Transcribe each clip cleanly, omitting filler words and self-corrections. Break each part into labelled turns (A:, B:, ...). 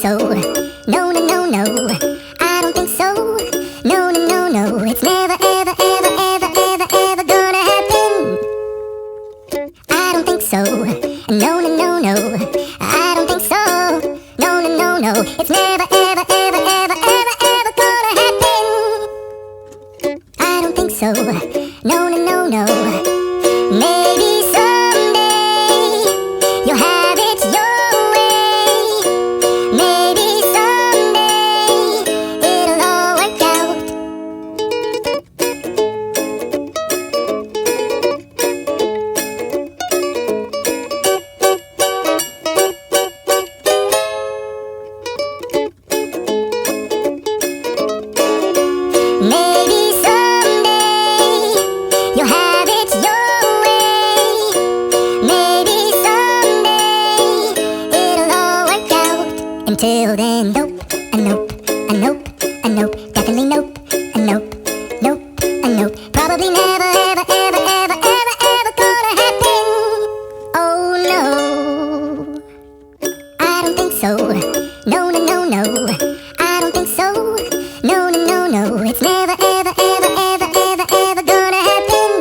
A: so. No, no, no, no. I don't think so. No, no, no, no. It's never, ever, ever, ever, ever, ever gonna happen. I don't think so. No, no, no, no. I don't think so. No, no, no, no. It's never, ever, ever, ever, ever, ever gonna happen. I don't think so. No, no, no, no. Maybe someday you'll have it your way. Maybe someday it'll all work out. Maybe someday you'll have it your way. Maybe someday it'll all work out. Until then, nope, a nope, a nope, a nope, definitely nope, a nope, nope, a nope. Probably never, ever, ever, ever, ever, ever gonna happen. Oh no, I don't think so. No, no, no, no. I don't think so. No, no, no, no. It's never, ever, ever, ever, ever, ever gonna happen.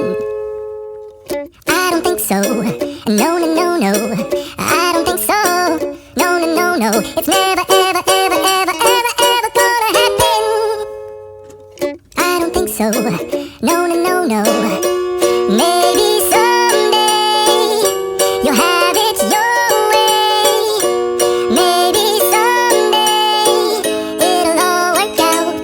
A: I don't think so. No, no, no, no. I don't think so. No, no, no, no. It's never, ever, ever, ever, ever, ever gonna happen. I don't think so. No, no, no, no. Maybe someday you'll have it your way. Maybe someday it'll all work out.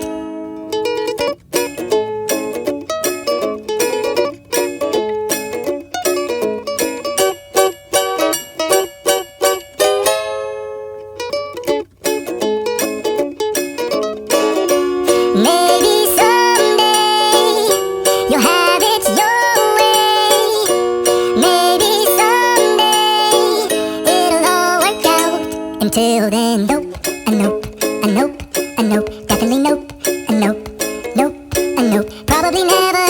A: Maybe someday you'll have it your way. Maybe someday it'll all work out. Until then, nope, a nope, a nope, a nope, definitely nope, a nope, nope, a nope. Probably never,